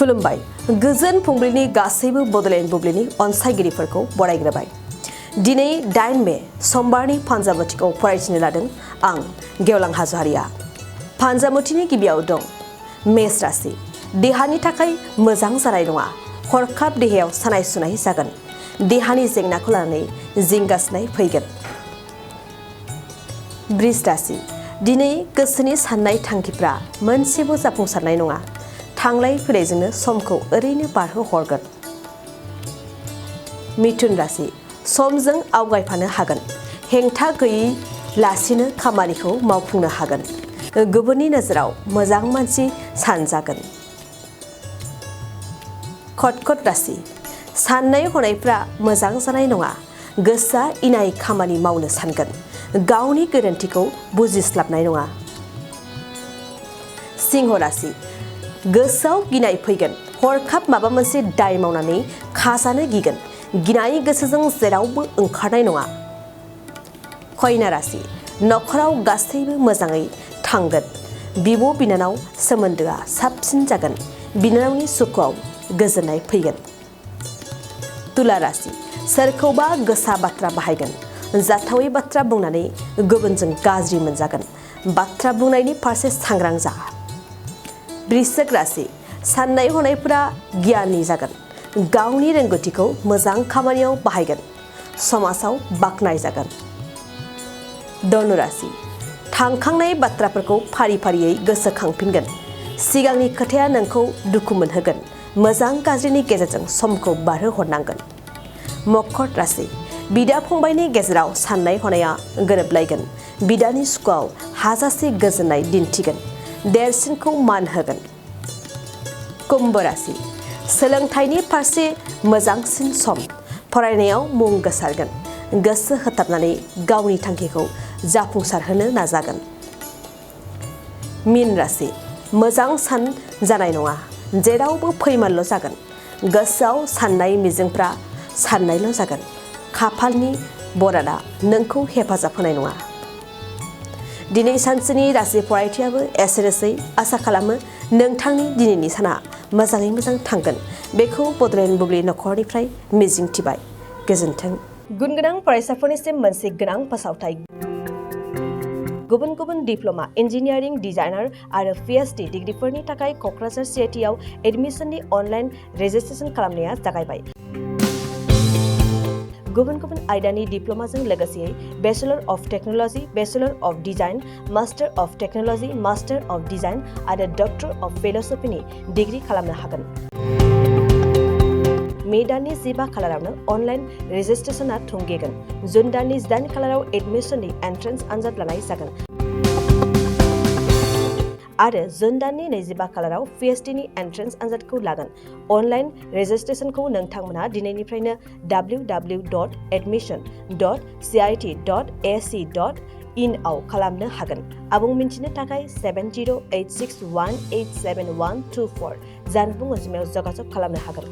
खुलुमबाय गोजोन फुंबिलिनि गासैबो बड'लेण्ड बुब्लिनि अनसायगिरिफोरखौ बरायग्रोबाय। दिनै 8 मे समबारनि फानजामुथिखौ फरायथिनो लादों आं गेवलां हाज'वारिया। फानजामुथिनि गिबियाव दं मेष राशि। देहानि थाखाय मोजां जानाय नङा। हरखाब देहायाव सानाय सुनाय जागोन। देहानि जेंनाखौ लानानै जिंगासिनाय फैगोन। बृष राशि। दिनै गोसोनि साननाय थांखिफ्रा मोनसेबो जाफुंसारनाय नङा। थांलाय फैलायजोंनो समखौ ओरैनो बारहोहरगोन। मिथुन राशि। समजों आवगायफानो हागोन। हेंथा गैयै लासिनो खामानिखौ मावफुंनो हागोन। गुबुननि नोजोराव मोजां मानसि सानजागोन। कर्कट राशि। साननाय हनायफ्रा मोजां जानाय नङा। गोसोआ इनाय खामानि मावनो सानगोन। गावनि गोरोन्थिखौ बुजिस्लाबनाय नङा। सिंह राशि। गोसोआव गिनाय फैगोन। हरखाब माबा मोनसे दाय मावनानै खाजानो गिगोन। गिनाय गोसोजों जेरावबो ओंखारनाय नङा। कन्या राशि। नखराव गासैबो मोजाङै थांगोन। बिब' बिनानाव सोमोन्दोआ साबसिन जागोन। बिनानावनि सुखुआव गोजोननाय फैगोन। तुला राशि। सोरखौबा गोसा बाथ्रा बाहायगोन। जाथावै बाथ्रा बुंनानै गुबुनजों गाज्रि मोनजागोन। बाथ्रा बुंनायनि फारसे सांग्रां जा। वृश्चिक राशि। साननाय हनायफोरा गियाननि जागोन। गावनि रोंगौथिखौ मोजां खामानियाव बाहायगोन। समाजाव बाख्नाय जागोन। धनु राशि। थांखांनाय बाथ्राफोरखौ फारि फारियै गोसोखांफिनगोन। सिगांनि खोथाया नोंखौ दुखु मोनहोगोन। मोजां गाज्रिनि गेजेरजों समखौ बारहोहरनांगोन। मकर राशि। बिदा फंबायनि गेजेराव साननाय हनाया गोरोबलायगोन। बिदानि सुखुआव हाजासे गोजोननाय दिन्थिगोन। देरसिनखौ मान होगोन। कुम्भ राशि। सोलोंथाइनि फारसे मोजांसिन सम। फरायनायाव मुं गोसारगोन। गोसो होथाबनानै गावनि थांखिखौ जाफुंसारहोनो नाजागोन। मीन राशि। मोजां सान जानाय नङा। जेरावबो फैमाल जागोन। गोसोआव साननाय मिजिंफ्रा साननायल' जागोन। खाफालनि बरादा नोंखौ हेफाजाब होनाय नङा। दिनै सानसेनि राशि फरायथियाबो एसेनोसै। आसा खालामो नोंथांनि दिनैनि साना मोजाङै मोजां थांगोन। बेखौ बड'लेण्ड बुब्लि नखरनिफ्राय मिजिंथिबाय। गोजोन्थों। गुन गोनां फरायसाफोरनिसिम मोनसे गोनां फोसावथाय। गुबुन गुबुन डिप्ल'मा इन्जिनियारिं डिजाइनार आरो PhD डिग्रिफोरनि थाखाय क'क्राझार CITआव एडमिसननि अनलाइन रेजिस्ट्रेसन खालामनाया जागायबाय। गुबुन गुबुन आयदानि डिप्ल'माजों लोगोसे bachelor of technology, bachelor of design, master of technology, master of design आरो डक्टर अफ फिल'सफिनि डिग्रि खालामनो हागोन। मे दाननि 15 खालारावनो अनलाइन रेजिस्ट्रेसनआ थुंगेगोन। जुन दाननि 8 खालाराव एडमिसननि एन्ट्रेन्स आनजाद लानाय जागोन। आरो जुन दाननि 25 खालाराव PhDनि एन्ट्रेन्स आनजादखौ लागोन। अनलाइन रेजिस्ट्रेसनखौ नोंथांमोना दिनैनिफ्रायनो www.admission.cit.ac.in आव खालामनो हागोन। आबुं मिन्थिनो थाखाय 7086187124 जानबुं अनजिमायाव जगाजग खालामनो हागोन।